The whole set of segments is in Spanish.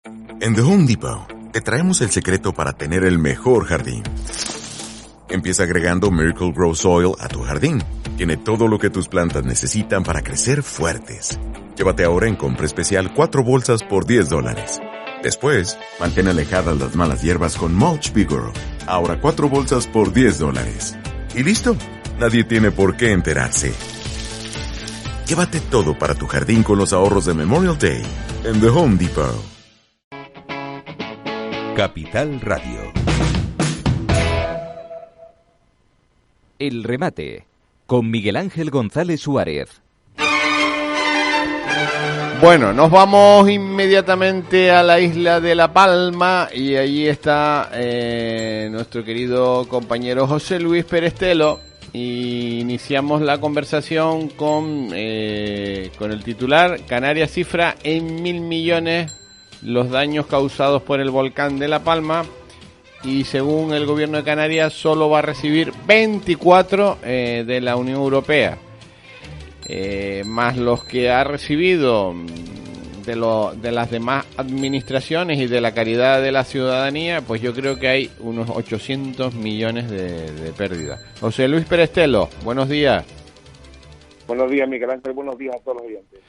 En The Home Depot, te traemos el secreto para tener el mejor jardín. Empieza agregando Miracle Grow Soil a tu jardín. Tiene todo lo que tus plantas necesitan para crecer fuertes. Llévate ahora en compra especial 4 bolsas por $10. Después, mantén alejadas las malas hierbas con Mulch Vigoro. Ahora 4 bolsas por $10. Y listo, nadie tiene por qué enterarse. Llévate todo para tu jardín con los ahorros de Memorial Day en The Home Depot. Capital Radio. El remate, con Miguel Ángel González Suárez. Bueno, nos vamos inmediatamente a la isla de La Palma y allí está nuestro querido compañero José Luis Perestelo. Y iniciamos la conversación con el titular: Canarias cifra en 1.000 millones los daños causados por el volcán de La Palma, y según el gobierno de Canarias solo va a recibir 24 de la Unión Europea, más los que ha recibido de las demás administraciones y de la caridad de la ciudadanía. Pues yo creo que hay unos 800 millones de pérdidas. José Luis Perestelo, buenos días. Buenos días, Miguel Ángel, buenos días a todos los oyentes.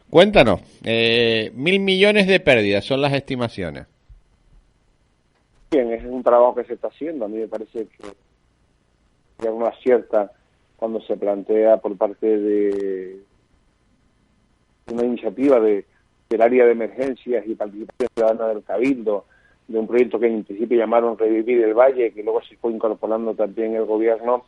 Cuéntanos, 1.000 millones de pérdidas son las estimaciones. Bien, es un trabajo que se está haciendo. A mí me parece que uno acierta cuando se plantea por parte de una iniciativa del área de emergencias y participación ciudadana del Cabildo, de un proyecto que en principio llamaron Revivir el Valle, que luego se fue incorporando también el gobierno,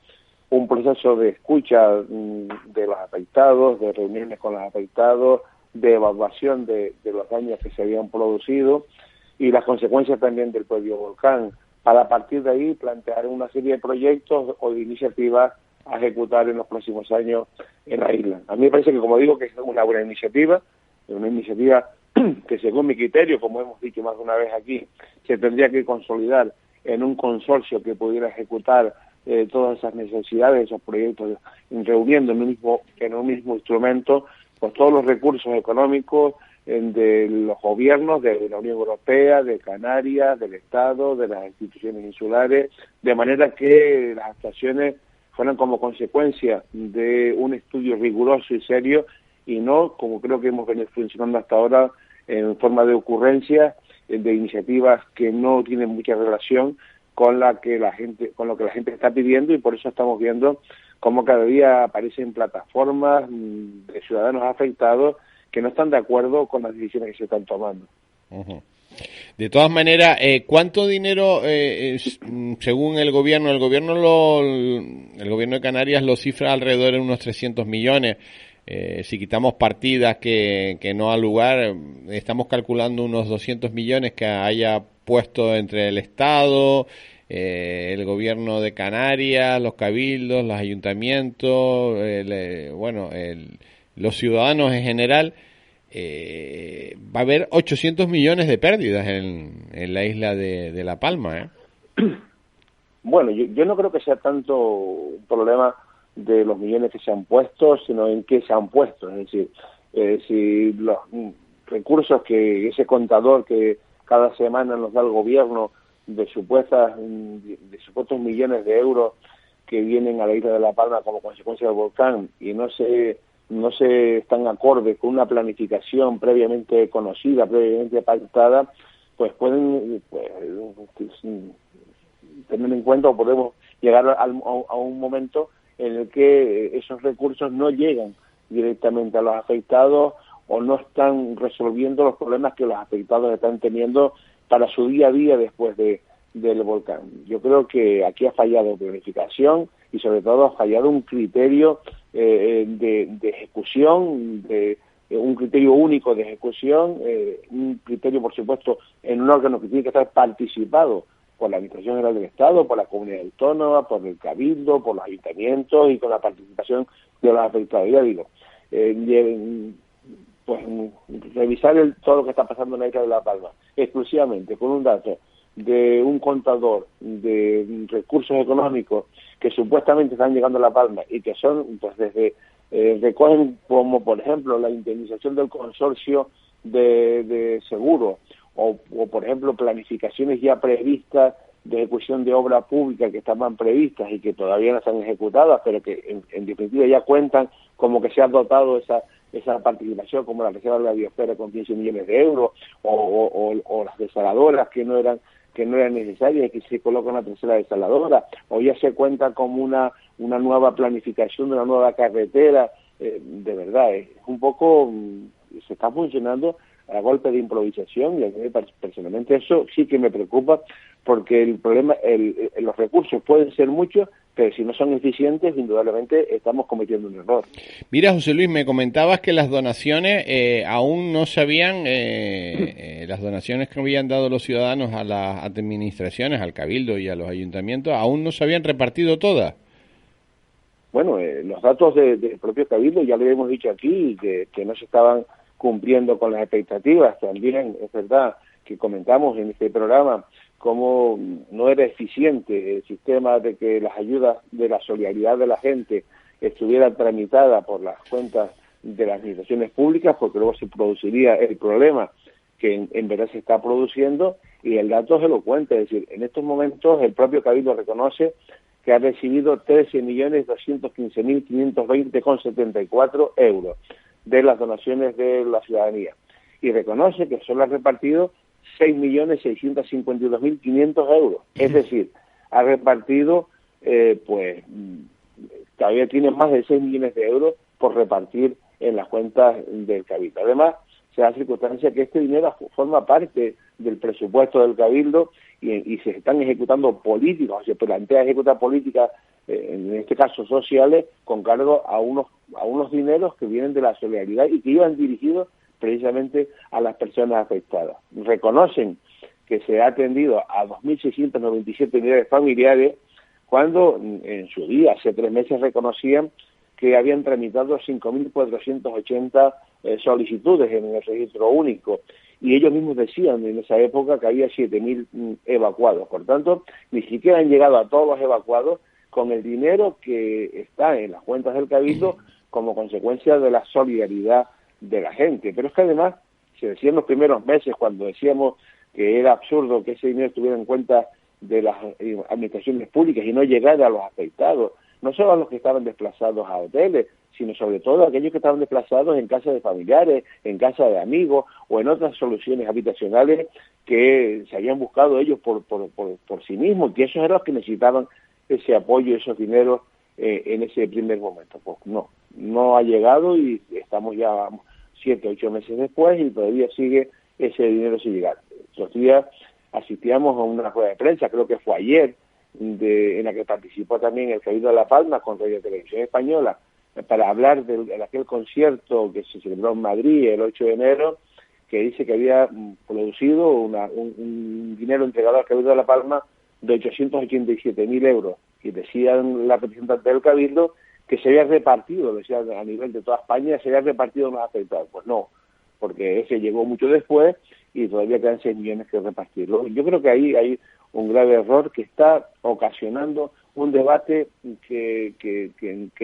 un proceso de escucha de los afectados, de reuniones con los afectados, de evaluación de los daños que se habían producido y las consecuencias también del propio volcán, para a partir de ahí plantear una serie de proyectos o de iniciativas a ejecutar en los próximos años en la isla. A mí me parece que, como digo, que es una buena iniciativa, que según mi criterio, como hemos dicho más de una vez aquí, se tendría que consolidar en un consorcio que pudiera ejecutar todas esas necesidades, esos proyectos, reuniendo en un mismo instrumento pues todos los recursos económicos de los gobiernos, de la Unión Europea, de Canarias, del Estado, de las instituciones insulares, de manera que las actuaciones fueran como consecuencia de un estudio riguroso y serio, y no, como creo que hemos venido funcionando hasta ahora, en forma de ocurrencias, de iniciativas que no tienen mucha relación con lo que la gente está pidiendo, y por eso estamos viendo cómo cada día aparecen plataformas de ciudadanos afectados que no están de acuerdo con las decisiones que se están tomando. Uh-huh. De todas maneras, ¿cuánto dinero, según el gobierno de Canarias lo cifra alrededor de unos 300 millones? Si quitamos partidas que no ha lugar, estamos calculando unos 200 millones que haya puesto entre el Estado, el gobierno de Canarias, los cabildos, los ayuntamientos, los ciudadanos en general. Va a haber 800 millones de pérdidas en la isla de La Palma, Bueno, yo no creo que sea tanto un problema de los millones que se han puesto, sino en qué se han puesto. Es decir, si los recursos que ese contador que cada semana nos da el gobierno de supuestos millones de euros que vienen a la isla de La Palma como consecuencia del volcán, y no se están acorde con una planificación previamente conocida, previamente pactada, pues pueden tener en cuenta, o podemos llegar a un momento en el que esos recursos no llegan directamente a los afectados o no están resolviendo los problemas que los afectados están teniendo para su día a día después del volcán. Yo creo que aquí ha fallado planificación y sobre todo ha fallado un criterio de ejecución, un criterio único de ejecución, un criterio, por supuesto, en un órgano que tiene que estar participado por la Administración General del Estado, por la Comunidad Autónoma, por el Cabildo, por los ayuntamientos y con la participación de los afectados. Ya digo, revisar todo lo que está pasando en la isla de La Palma, exclusivamente con un dato de un contador de recursos económicos que supuestamente están llegando a La Palma y que son pues desde recogen, como por ejemplo la indemnización del consorcio de seguro, o por ejemplo planificaciones ya previstas de ejecución de obra pública que estaban previstas y que todavía no están ejecutadas, pero que en definitiva ya cuentan como que se ha dotado esa participación, como la Reserva de la Biosfera con 15 millones de euros, o las desaladoras que no eran necesarias y que se coloca una tercera desaladora, o ya se cuenta como una nueva planificación de una nueva carretera. De verdad, es un poco, se está funcionando a golpe de improvisación, y a mí personalmente eso sí que me preocupa, porque el problema, los recursos pueden ser muchos, pero si no son eficientes, indudablemente estamos cometiendo un error. Mira, José Luis, me comentabas que las donaciones aún no se habían, las donaciones que habían dado los ciudadanos a las administraciones, al Cabildo y a los ayuntamientos, aún no se habían repartido todas. Bueno, los datos del propio Cabildo ya lo hemos dicho aquí, que no se estaban cumpliendo con las expectativas. También es verdad que comentamos en este programa cómo no era eficiente el sistema de que las ayudas de la solidaridad de la gente estuvieran tramitadas por las cuentas de las administraciones públicas, porque luego se produciría el problema que en verdad se está produciendo, y el dato es elocuente. Es decir, en estos momentos el propio Cabildo reconoce que ha recibido 13.215.520,74 euros de las donaciones de la ciudadanía, y reconoce que solo ha repartido 6.652.500 euros. Es decir, ha repartido, todavía tiene más de 6 millones de euros por repartir en las cuentas del Cabildo. Además, se da circunstancia que este dinero forma parte del presupuesto del Cabildo, y se están ejecutando políticas, o se plantea ejecutar políticas, en este caso sociales, con cargo a unos dineros que vienen de la solidaridad y que iban dirigidos precisamente a las personas afectadas. Reconocen que se ha atendido a 2.697 unidades familiares, cuando en su día, hace 3 meses, reconocían que habían tramitado 5.480 solicitudes en el registro único, y ellos mismos decían en esa época que había 7.000 evacuados. Por tanto, ni siquiera han llegado a todos los evacuados con el dinero que está en las cuentas del Cabildo como consecuencia de la solidaridad de la gente. Pero es que además, se decía en los primeros meses, cuando decíamos que era absurdo que ese dinero estuviera en cuenta de las administraciones públicas y no llegara a los afectados, no solo a los que estaban desplazados a hoteles, sino sobre todo a aquellos que estaban desplazados en casa de familiares, en casa de amigos o en otras soluciones habitacionales que se habían buscado ellos por sí mismos, que esos eran los que necesitaban ese apoyo, esos dineros en ese primer momento. Pues no ha llegado, y estamos ya 7, 8 meses después y todavía sigue ese dinero sin llegar. Estos días asistíamos a una rueda de prensa, creo que fue ayer, en la que participó también el Cabildo de La Palma con Radio Televisión Española, para hablar de aquel concierto que se celebró en Madrid el 8 de enero, que dice que había producido un dinero entregado al Cabildo de La Palma de 887.000 euros, y decían la representante del Cabildo que se había repartido, decía, a nivel de toda España, se había repartido en los afectados. Pues no, porque ese llegó mucho después y todavía quedan 6 millones que repartirlo. Yo creo que ahí hay un grave error que está ocasionando un debate que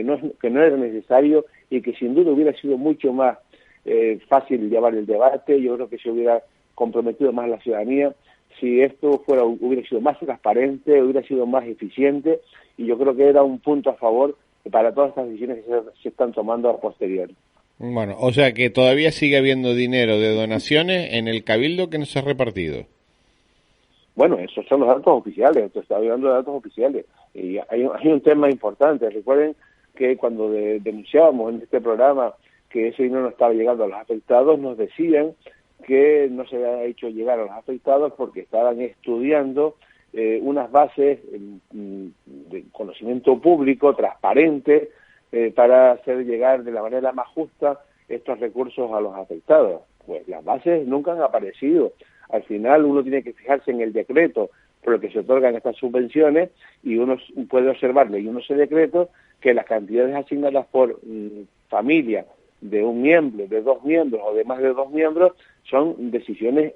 no era necesario, y que sin duda hubiera sido mucho más fácil llevar el debate. Yo creo que se hubiera comprometido más la ciudadanía si esto hubiera sido más transparente, hubiera sido más eficiente, y yo creo que era un punto a favor para todas estas decisiones que se están tomando a posteriori. Bueno, o sea que todavía sigue habiendo dinero de donaciones en el Cabildo que no se ha repartido. Bueno, esos son los datos oficiales, esto está hablando de datos oficiales. Y hay un tema importante. Recuerden que cuando denunciábamos en este programa que ese dinero no estaba llegando a los afectados, nos decían que no se había hecho llegar a los afectados porque estaban estudiando unas bases de conocimiento público, transparente, para hacer llegar de la manera más justa estos recursos a los afectados. Pues las bases nunca han aparecido. Al final uno tiene que fijarse en el decreto por el que se otorgan estas subvenciones, y uno puede observar leyendo ese decreto que las cantidades asignadas por familia de un miembro, de 2 miembros o de más de 2 miembros son decisiones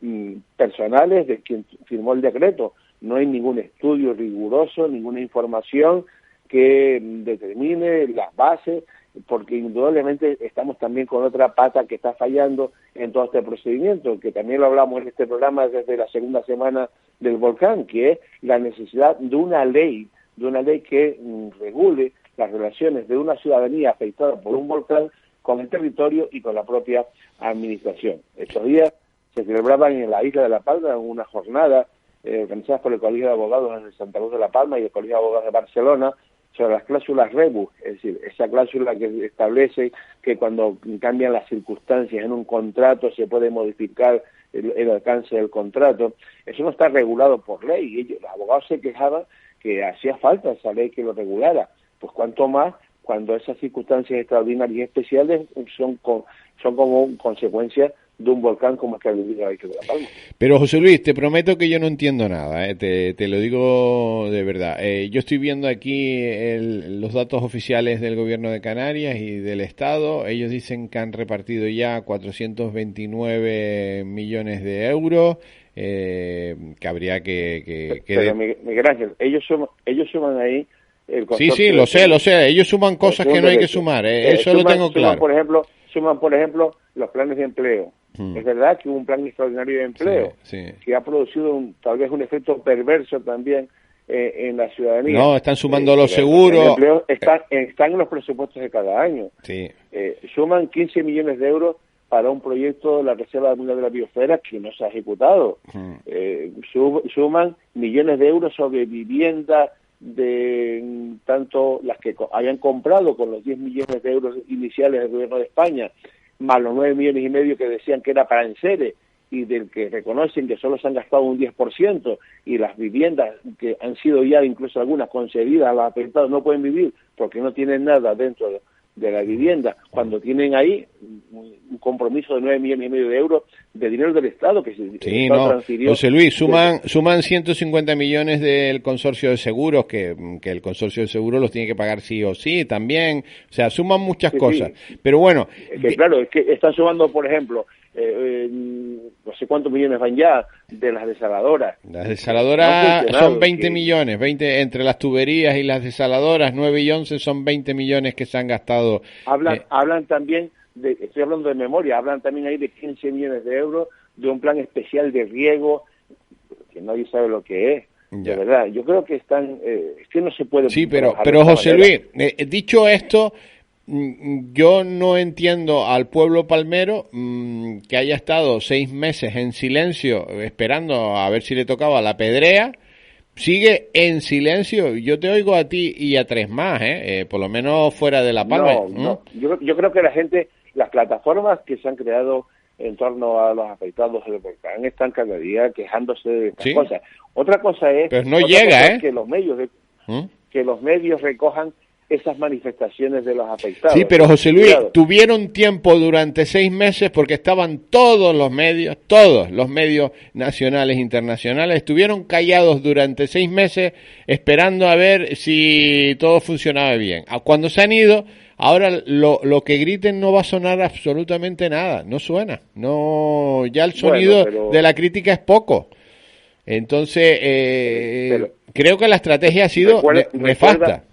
personales de quien firmó el decreto. No hay ningún estudio riguroso, ninguna información que determine las bases porque indudablemente estamos también con otra pata que está fallando en todo este procedimiento, que también lo hablamos en este programa desde la segunda semana del volcán, que es la necesidad de una ley que regule las relaciones de una ciudadanía afectada por un volcán con el territorio y con la propia administración. Estos días se celebraban en la isla de La Palma una jornada organizadas por el Colegio de Abogados de Santa Cruz de La Palma y el Colegio de Abogados de Barcelona sobre las cláusulas rebus, es decir, esa cláusula que establece que cuando cambian las circunstancias en un contrato se puede modificar el alcance del contrato. Eso no está regulado por ley, y ellos, los abogados se quejaban que hacía falta esa ley que lo regulara, pues cuanto más cuando esas circunstancias extraordinarias y especiales son como consecuencia de un volcán como es que ha vivido la isla de La Palma. Pero José Luis, te prometo que yo no entiendo nada, te lo digo de verdad. Yo estoy viendo aquí los datos oficiales del Gobierno de Canarias y del Estado. Ellos dicen que han repartido ya 429 millones de euros, que habría que Pero Miguel Ángel, ellos suman ahí el consorcio. Sí, lo sé. Ellos suman cosas que no hay que sumar, eso lo tengo claro. Suman, por ejemplo, los planes de empleo. Es verdad que hubo un plan extraordinario de empleo que ha producido tal vez un efecto perverso también en la ciudadanía. No, están sumando los seguros. Los están en los presupuestos de cada año. Sí. Suman 15 millones de euros para un proyecto de la Reserva Mundial de la Biosfera que no se ha ejecutado. Suman millones de euros sobre viviendas de tanto las que hayan comprado con los 10 millones de euros iniciales del Gobierno de España, más los 9 millones y medio que decían que era para enseres y del que reconocen que solo se han gastado un 10%, y las viviendas que han sido ya incluso algunas concedidas a los afectados no pueden vivir porque no tienen nada dentro de la vivienda, cuando tienen ahí un compromiso de 9 millones y medio de euros de dinero del Estado que se transfirió. José Luis, suman 150 millones del consorcio de seguros, que el consorcio de seguros los tiene que pagar sí o sí también, o sea, suman muchas cosas, pero bueno. Claro, es que están sumando, por ejemplo, no sé cuántos millones van ya de las desaladoras. Las desaladoras son 20 millones, 20 entre las tuberías y las desaladoras, 9 y 11 son 20 millones que se han gastado. Hablan también, estoy hablando de memoria, hablan también ahí de 15 millones de euros de un plan especial de riego que nadie sabe lo que es. De verdad, yo creo que es que no se puede. Sí, pero José Luis, dicho esto, yo no entiendo al pueblo palmero que haya estado 6 meses en silencio esperando a ver si le tocaba la pedrea. Sigue en silencio. Yo te oigo a ti y a 3 más, por lo menos fuera de La Palma. No. Yo creo que la gente, las plataformas que se han creado en torno a los afectados del volcán están cada día quejándose de estas cosas. Otra cosa es, pero no llega, que los medios recojan esas manifestaciones de los afectados. Sí, pero José Luis, tuvieron tiempo durante 6 meses porque estaban todos los medios nacionales e internacionales, estuvieron callados durante 6 meses esperando a ver si todo funcionaba bien. Cuando se han ido, ahora lo que griten no va a sonar absolutamente nada, no suena, no, ya el sonido de la crítica es poco. Entonces, creo que la estrategia ha sido nefasta.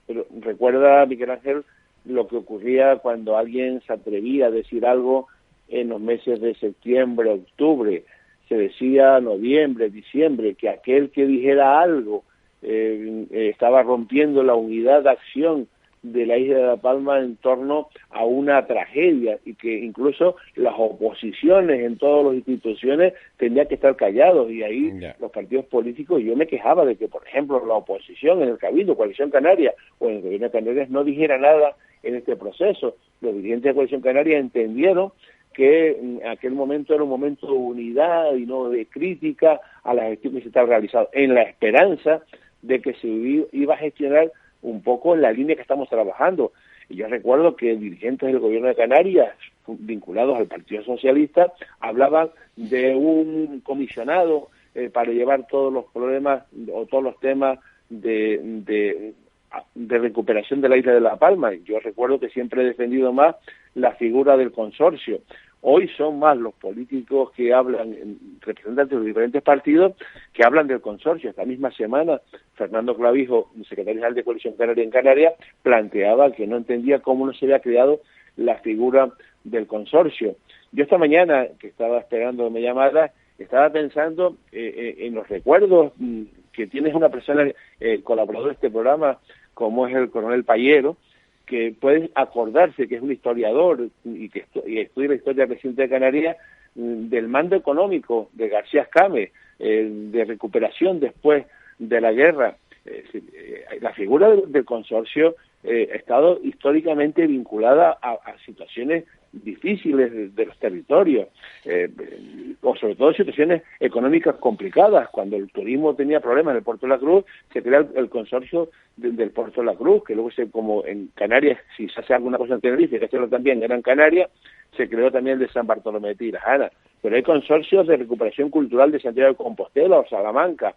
Pero recuerda, Miguel Ángel, lo que ocurría cuando alguien se atrevía a decir algo en los meses de septiembre, octubre. Se decía noviembre, diciembre, que aquel que dijera algo estaba rompiendo la unidad de acción de la isla de La Palma en torno a una tragedia, y que incluso las oposiciones en todas las instituciones tendrían que estar callados, y ahí los partidos políticos, yo me quejaba de que, por ejemplo, la oposición en el Cabildo, Coalición Canaria o en el Gobierno de Canarias no dijera nada en este proceso. Los dirigentes de Coalición Canaria entendieron que en aquel momento era un momento de unidad y no de crítica a la gestión que se estaba realizando, en la esperanza de que se iba a gestionar un poco en la línea que estamos trabajando. Y yo recuerdo que dirigentes del Gobierno de Canarias, vinculados al Partido Socialista, hablaban de un comisionado para llevar todos los problemas o todos los temas de recuperación de la isla de La Palma. Yo recuerdo que siempre he defendido más la figura del consorcio. Hoy son más los políticos que hablan representantes de los diferentes partidos que hablan del consorcio. Esta misma semana, Fernando Clavijo, secretario general de Coalición Canaria en Canarias, planteaba que no entendía cómo no se había creado la figura del consorcio. Yo esta mañana, que estaba esperando mi llamada, estaba pensando en los recuerdos que tienes una persona colaboradora de este programa, como es el coronel Payero, que puede acordarse que es un historiador y que estudia la historia reciente de Canarias, del mando económico de García Escame, de recuperación después de la guerra. La figura del consorcio ha estado históricamente vinculada a situaciones difíciles de los territorios, o sobre todo situaciones económicas complicadas. Cuando el turismo tenía problemas en el Puerto de la Cruz, se crea el consorcio del Puerto de la Cruz, que luego como en Canarias, si se hace alguna cosa en Tenerife, que hacerlo también en Gran Canaria, se creó también el de San Bartolomé de Tirajana. Pero hay consorcios de recuperación cultural de Santiago de Compostela o Salamanca.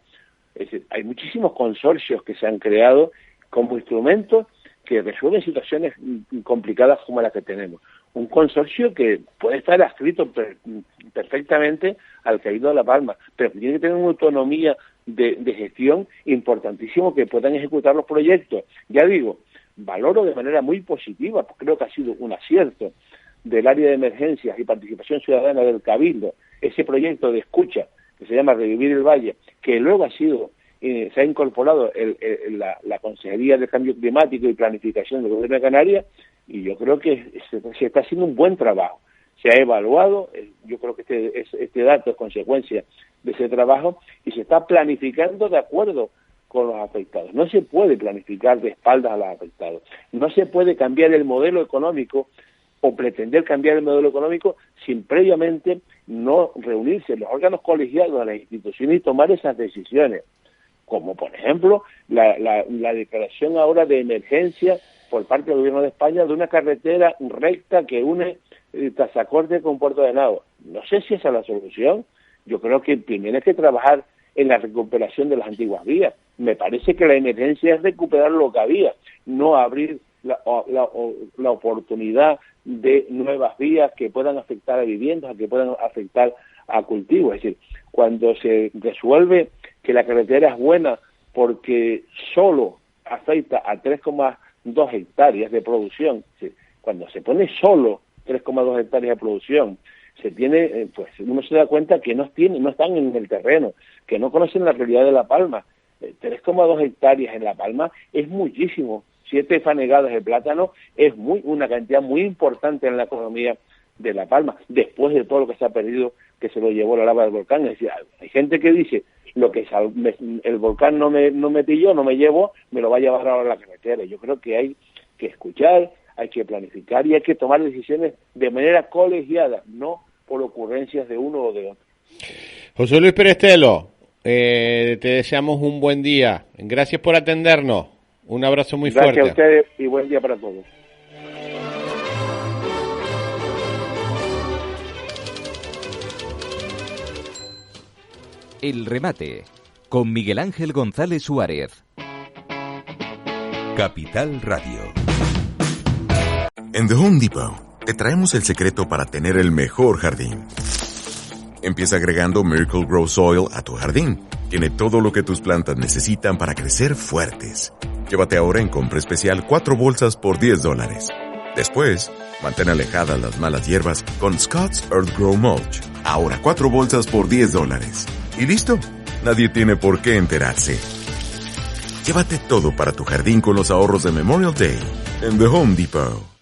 Es decir, hay muchísimos consorcios que se han creado como instrumentos que resuelven situaciones complicadas como las que tenemos. Un consorcio que puede estar adscrito perfectamente al Cabildo de La Palma, pero que tiene que tener una autonomía de gestión importantísimo, que puedan ejecutar los proyectos. Ya digo, valoro de manera muy positiva, porque creo que ha sido un acierto del área de emergencias y participación ciudadana del Cabildo, ese proyecto de escucha que se llama Revivir el Valle, que luego ha sido se ha incorporado la Consejería de Cambio Climático y Planificación del Gobierno de Canarias, y yo creo que se está haciendo un buen trabajo. Se ha evaluado, yo creo que este dato es consecuencia de ese trabajo, y se está planificando de acuerdo con los afectados. No se puede planificar de espaldas a los afectados. No se puede cambiar el modelo económico o pretender cambiar el modelo económico sin previamente no reunirse los órganos colegiados de las instituciones y tomar esas decisiones. Como por ejemplo la declaración ahora de emergencia por parte del Gobierno de España de una carretera recta que une Tazacorte con Puerto de Nao. No sé si esa es la solución. Yo creo que primero hay que trabajar en la recuperación de las antiguas vías. Me parece que la emergencia es recuperar lo que había, no abrir la oportunidad de nuevas vías que puedan afectar a viviendas, que puedan afectar a cultivos. Es decir, cuando se resuelve que la carretera es buena porque solo afecta a 3,2 hectáreas de producción, es decir, cuando se pone solo 3,2 hectáreas de producción, se tiene, pues uno se da cuenta que no están en el terreno, que no conocen la realidad de La Palma. 3,2 hectáreas en La Palma es muchísimo. 7 fanegadas de plátano es una cantidad muy importante en la economía de La Palma, después de todo lo que se ha perdido, que se lo llevó la lava del volcán. Es decir, hay gente que dice, lo que el volcán no me pilló, no me llevó, me lo va a llevar ahora a la carretera. Yo creo que hay que escuchar, hay que planificar y hay que tomar decisiones de manera colegiada, no por ocurrencias de uno o de otro. José Luis Perestelo, te deseamos un buen día. Gracias por atendernos. Un abrazo muy fuerte. Gracias a ustedes y buen día para todos. El remate, con Miguel Ángel González Suárez. Capital Radio. En The Home Depot te traemos el secreto para tener el mejor jardín. Empieza agregando Miracle Grow Soil a tu jardín. Tiene todo lo que tus plantas necesitan para crecer fuertes. Llévate ahora en compra especial 4 bolsas por $10. Después, mantén alejadas las malas hierbas con Scott's Earth Grow Mulch. Ahora 4 bolsas por $10. ¿Y listo? Nadie tiene por qué enterarse. Llévate todo para tu jardín con los ahorros de Memorial Day en The Home Depot.